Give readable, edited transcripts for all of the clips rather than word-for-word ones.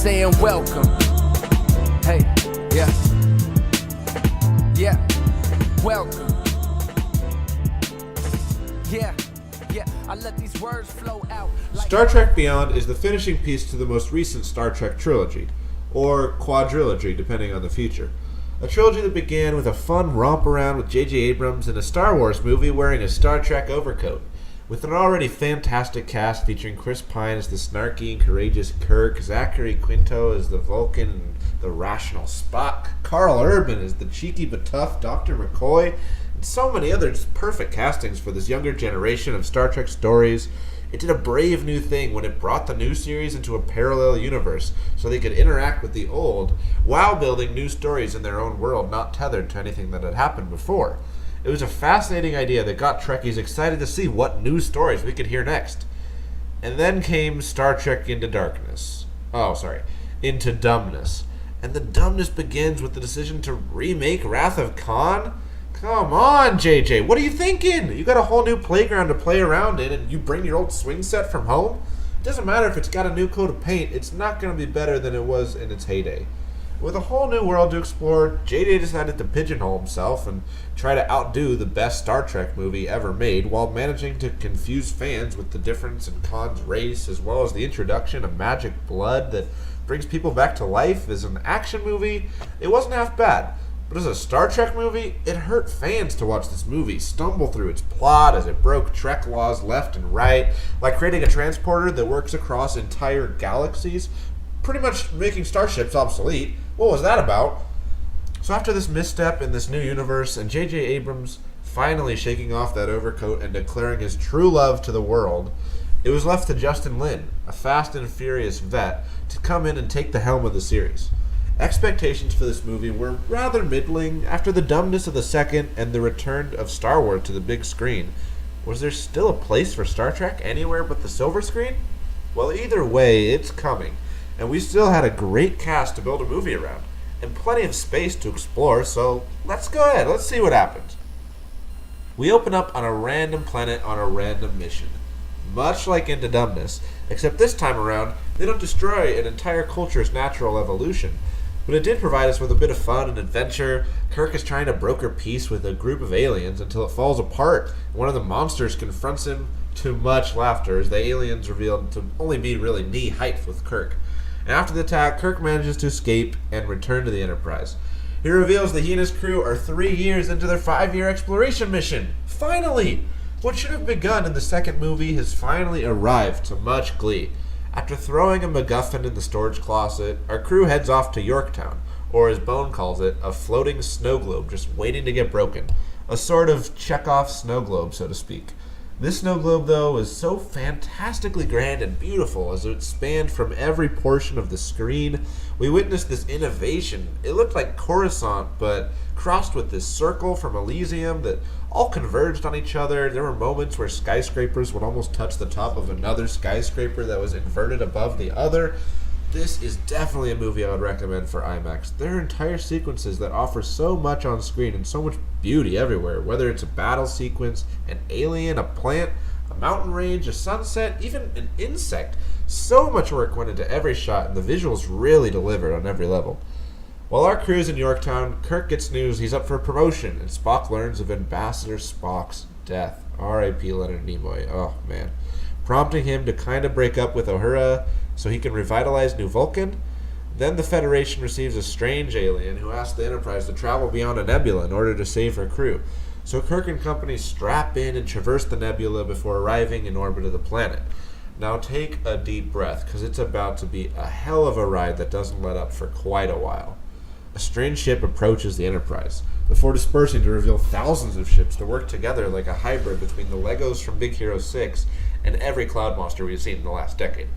saying welcome. Hey, yeah. Yeah, welcome. Yeah, I let these words flow out. Star Trek Beyond is the finishing piece to the most recent Star Trek trilogy, or quadrilogy depending on the future. A trilogy that began with a fun romp around with JJ Abrams in a Star Wars movie wearing a Star Trek overcoat. With an already fantastic cast featuring Chris Pine as the snarky and courageous Kirk, Zachary Quinto as the Vulcan and the rational Spock, Carl Urban as the cheeky but tough Dr. McCoy, and so many other just perfect castings for this younger generation of Star Trek stories. It did a brave new thing when it brought the new series into a parallel universe so they could interact with the old while building new stories in their own world, not tethered to anything that had happened before. It was a fascinating idea that got Trekkies excited to see what new stories we could hear next. And then came Star Trek Into Darkness. Into Dumbness. And the dumbness begins with the decision to remake Wrath of Khan? Come on, JJ, what are you thinking? You got a whole new playground to play around in and you bring your old swing set from home? It doesn't matter if it's got a new coat of paint, it's not going to be better than it was in its heyday. With a whole new world to explore, JJ decided to pigeonhole himself and try to outdo the best Star Trek movie ever made while managing to confuse fans with the difference in Khan's race as well as the introduction of magic blood that brings people back to life. As an action movie, it wasn't half bad. But as a Star Trek movie, it hurt fans to watch this movie stumble through its plot as it broke Trek laws left and right, like creating a transporter that works across entire galaxies, pretty much making starships obsolete. What was that about? So after this misstep in this new universe and JJ Abrams finally shaking off that overcoat and declaring his true love to the world, it was left to Justin Lin, a fast and furious vet, to come in and take the helm of the series. Expectations for this movie were rather middling after the dumbness of the second and the return of Star Wars to the big screen. Was there still a place for Star Trek anywhere but the silver screen? Well, either way, it's coming. And we still had a great cast to build a movie around, and plenty of space to explore, so let's go ahead, let's see what happens. We open up on a random planet on a random mission. Much like Into Dumbness, except this time around, they don't destroy an entire culture's natural evolution. But it did provide us with a bit of fun and adventure. Kirk is trying to broker peace with a group of aliens until it falls apart, and one of the monsters confronts him to much laughter as the aliens revealed to only be really knee-height with Kirk. And after the attack, Kirk manages to escape and return to the Enterprise. He reveals that he and his crew are 3 years into their 5-year exploration mission. Finally! What should have begun in the second movie has finally arrived to much glee. After throwing a MacGuffin in the storage closet, our crew heads off to Yorktown, or as Bone calls it, a floating snow globe just waiting to get broken. A sort of Chekhov snow globe, so to speak. This snow globe, though, was so fantastically grand and beautiful as it spanned from every portion of the screen. We witnessed this innovation. It looked like Coruscant, but crossed with this circle from Elysium that all converged on each other. There were moments where skyscrapers would almost touch the top of another skyscraper that was inverted above the other. This is definitely a movie I would recommend for IMAX. There are entire sequences that offer so much on screen and so much beauty everywhere, whether it's a battle sequence, an alien, a plant, a mountain range, a sunset, even an insect. So much work went into every shot, and the visuals really delivered on every level. While our crew's in Yorktown, Kirk gets news he's up for promotion, and Spock learns of Ambassador Spock's death. R.I.P. Leonard Nimoy. Oh, man. Prompting him to kind of break up with Uhura so he can revitalize New Vulcan. Then the Federation receives a strange alien who asks the Enterprise to travel beyond a nebula in order to save her crew. So Kirk and company strap in and traverse the nebula before arriving in orbit of the planet. Now take a deep breath, because it's about to be a hell of a ride that doesn't let up for quite a while. A strange ship approaches the Enterprise, before dispersing to reveal thousands of ships to work together like a hybrid between the Legos from Big Hero 6 and every cloud monster we've seen in the last decade.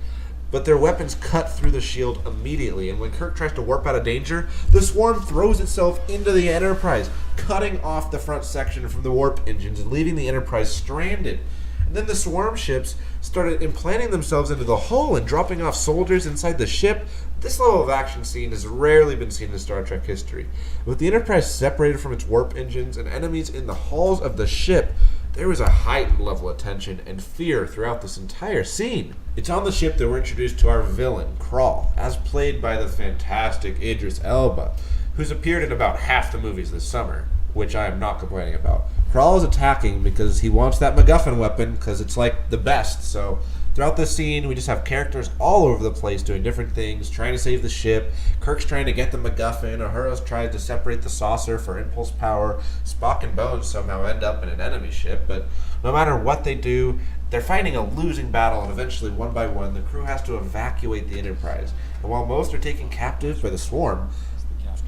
But their weapons cut through the shield immediately, and when Kirk tries to warp out of danger, the swarm throws itself into the Enterprise, cutting off the front section from the warp engines and leaving the Enterprise stranded. And then the swarm ships started implanting themselves into the hull and dropping off soldiers inside the ship. This level of action scene has rarely been seen in Star Trek history. With the Enterprise separated from its warp engines and enemies in the hulls of the ship, There was a heightened level of tension and fear throughout this entire scene. It's on the ship that we're introduced to our villain, Krall, as played by the fantastic Idris Elba, who's appeared in about half the movies this summer, which I am not complaining about. Krall is attacking because he wants that MacGuffin weapon because it's like the best. So throughout this scene, we just have characters all over the place doing different things, trying to save the ship. Kirk's trying to get the MacGuffin. Uhura's trying to separate the saucer for impulse power. Spock and Bones somehow end up in an enemy ship, but no matter what they do, they're fighting a losing battle, and eventually, one by one, the crew has to evacuate the Enterprise. And while most are taken captive by the swarm,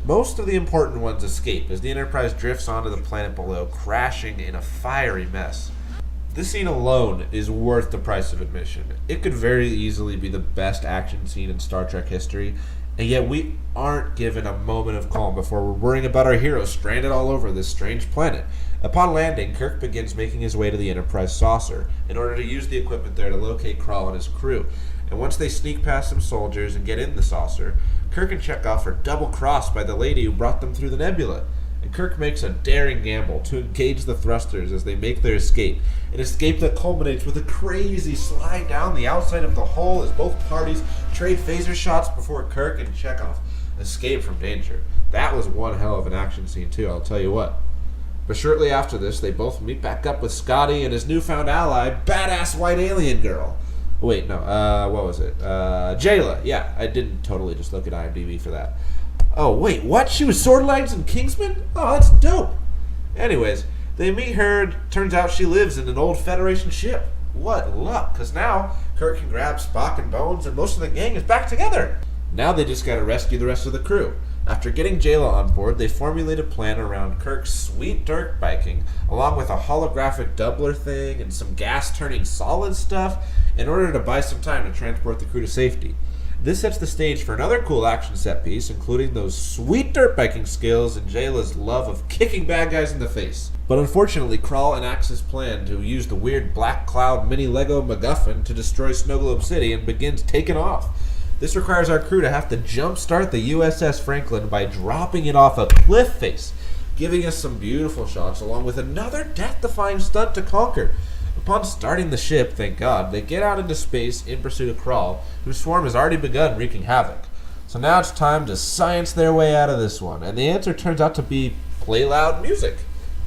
most of the important ones escape as the Enterprise drifts onto the planet below, crashing in a fiery mess. This scene alone is worth the price of admission. It could very easily be the best action scene in Star Trek history, and yet we aren't given a moment of calm before we're worrying about our heroes stranded all over this strange planet. Upon landing, Kirk begins making his way to the Enterprise saucer in order to use the equipment there to locate Krall and his crew. And once they sneak past some soldiers and get in the saucer, Kirk and Chekhov are double-crossed by the lady who brought them through the nebula. And Kirk makes a daring gamble to engage the thrusters as they make their escape. An escape that culminates with a crazy slide down the outside of the hull as both parties trade phaser shots before Kirk and Chekhov escape from danger. That was one hell of an action scene too, I'll tell you what. But shortly after this, they both meet back up with Scotty and his newfound ally, badass white alien girl. Wait, no, what was it? Jayla. Yeah, I didn't totally just look at IMDb for that. Oh, wait, what? She was Sword Alliance in Kingsman? Oh, that's dope. Anyways, they meet her. Turns out she lives in an old Federation ship. What luck, because now Kirk can grab Spock and Bones, and most of the gang is back together. Now they just gotta rescue the rest of the crew. After getting Jayla on board, they formulate a plan around Kirk's sweet dirt biking, along with a holographic doubler thing and some gas-turning solid stuff, in order to buy some time to transport the crew to safety. This sets the stage for another cool action set piece, including those sweet dirt biking skills and Jayla's love of kicking bad guys in the face. But unfortunately, Krall enacts his plan to use the weird Black Cloud mini Lego MacGuffin to destroy Snow Globe City and begins taking off. This requires our crew to have to jumpstart the USS Franklin by dropping it off a cliff face, giving us some beautiful shots along with another death-defying stunt to conquer. Upon starting the ship, thank God, they get out into space in pursuit of Krall, whose swarm has already begun wreaking havoc. So now it's time to science their way out of this one, and the answer turns out to be play loud music,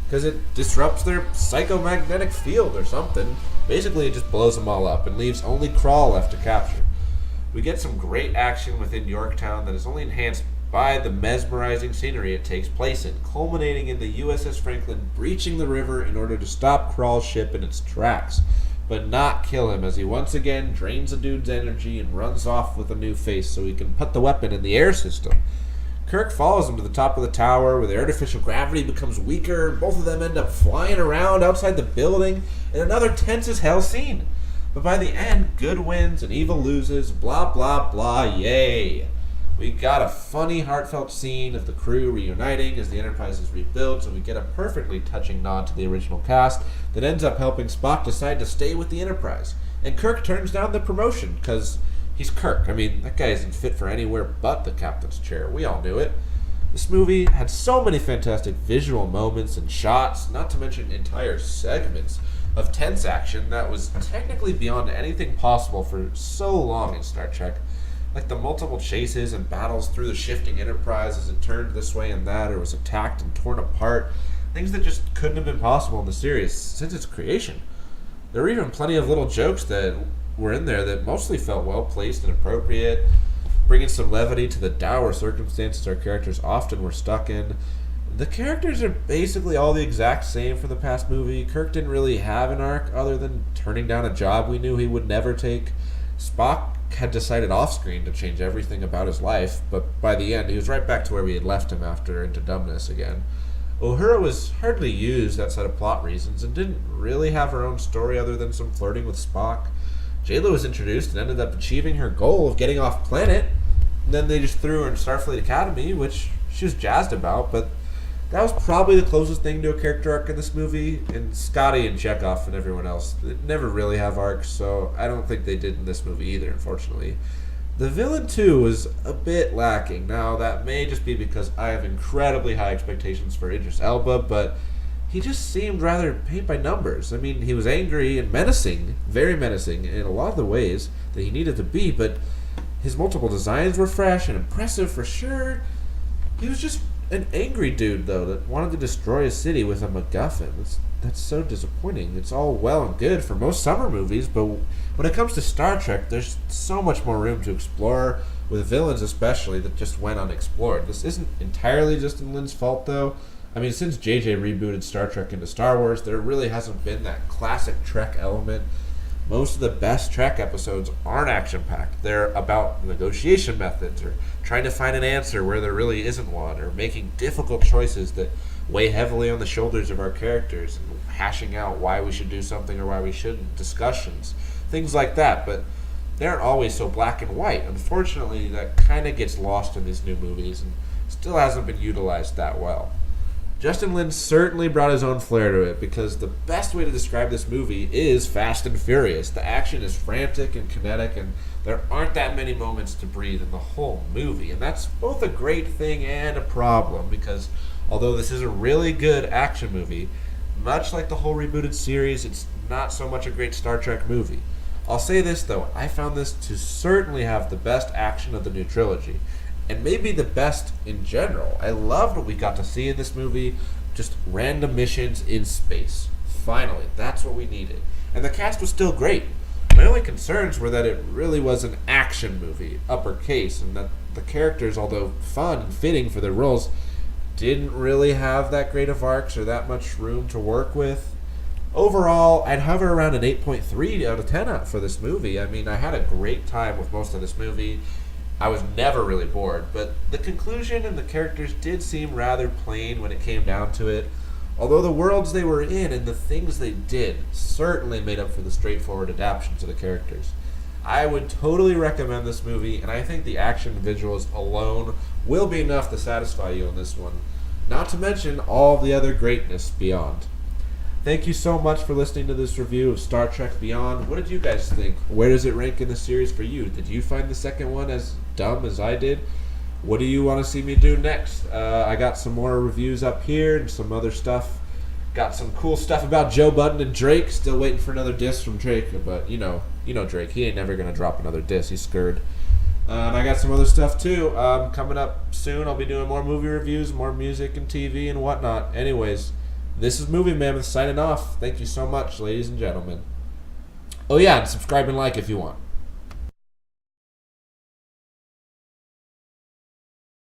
because it disrupts their psychomagnetic field or something. Basically, it just blows them all up and leaves only Krall left to capture. We get some great action within Yorktown that is only enhanced by the mesmerizing scenery it takes place in, culminating in the USS Franklin breaching the river in order to stop Krall's ship in its tracks, but not kill him as he once again drains the dude's energy and runs off with a new face so he can put the weapon in the air system. Kirk follows him to the top of the tower where the artificial gravity becomes weaker and both of them end up flying around outside the building in another tense as hell scene. But by the end, good wins and evil loses, blah blah blah, yay! We got a funny, heartfelt scene of the crew reuniting as the Enterprise is rebuilt, and we get a perfectly touching nod to the original cast that ends up helping Spock decide to stay with the Enterprise. And Kirk turns down the promotion, because he's Kirk. I mean, that guy isn't fit for anywhere but the captain's chair. We all knew it. This movie had so many fantastic visual moments and shots, not to mention entire segments of tense action that was technically beyond anything possible for so long in Star Trek. Like the multiple chases and battles through the shifting Enterprise as it turned this way and that or was attacked and torn apart. Things that just couldn't have been possible in the series since its creation. There were even plenty of little jokes that were in there that mostly felt well placed and appropriate, bringing some levity to the dour circumstances our characters often were stuck in. The characters are basically all the exact same from the past movie. Kirk didn't really have an arc other than turning down a job we knew he would never take. Spock had decided off-screen to change everything about his life, but by the end he was right back to where we had left him after Into Dumbness again. Uhura was hardly used outside of plot reasons and didn't really have her own story other than some flirting with Spock. Jayla was introduced and ended up achieving her goal of getting off planet. And then they just threw her in Starfleet Academy, which she was jazzed about, but that was probably the closest thing to a character arc in this movie. And Scotty and Chekhov and everyone else, they never really have arcs, so I don't think they did in this movie either, unfortunately. The villain, too, was a bit lacking. Now, that may just be because I have incredibly high expectations for Idris Elba, but he just seemed rather paint by numbers. I mean, he was angry and menacing, very menacing in a lot of the ways that he needed to be, but his multiple designs were fresh and impressive for sure. He was just an angry dude, though, that wanted to destroy a city with a MacGuffin. That's so disappointing. It's all well and good for most summer movies, but when it comes to Star Trek, there's so much more room to explore, with villains especially, that just went unexplored. This isn't entirely Justin Lin's fault, though. I mean, since JJ rebooted Star Trek into Star Wars, there really hasn't been that classic Trek element. Most of the best Trek episodes aren't action-packed. They're about negotiation methods, or trying to find an answer where there really isn't one, or making difficult choices that weigh heavily on the shoulders of our characters, and hashing out why we should do something or why we shouldn't, discussions, things like that. But they aren't always so black and white. Unfortunately, that kind of gets lost in these new movies and still hasn't been utilized that well. Justin Lin certainly brought his own flair to it, because the best way to describe this movie is Fast and Furious. The action is frantic and kinetic, and there aren't that many moments to breathe in the whole movie. And that's both a great thing and a problem, because although this is a really good action movie, much like the whole rebooted series, it's not so much a great Star Trek movie. I'll say this, though, I found this to certainly have the best action of the new trilogy, and maybe the best in general. I loved what we got to see in this movie, just random missions in space. Finally, that's what we needed. And the cast was still great. My only concerns were that it really was an action movie, uppercase, and that the characters, although fun and fitting for their roles, didn't really have that great of arcs or that much room to work with. Overall, I'd hover around an 8.3 out of 10 for this movie. I mean, I had a great time with most of this movie. I was never really bored, but the conclusion and the characters did seem rather plain when it came down to it, although the worlds they were in and the things they did certainly made up for the straightforward adaptations of the characters. I would totally recommend this movie, and I think the action and visuals alone will be enough to satisfy you on this one, not to mention all the other greatness beyond. Thank you so much for listening to this review of Star Trek Beyond. What did you guys think? Where does it rank in the series for you? Did you find the second one as dumb as I did? What do you want to see me do next? I got some more reviews up here and some other stuff. Got some cool stuff about Joe Budden and Drake. Still waiting for another diss from Drake, but you know Drake. He ain't never gonna drop another diss. He's scared. And I got some other stuff too. Coming up soon. I'll be doing more movie reviews, more music and TV and whatnot. Anyways, this is Movie Mammoth signing off. Thank you so much, ladies and gentlemen. Oh yeah, and subscribe and like if you want.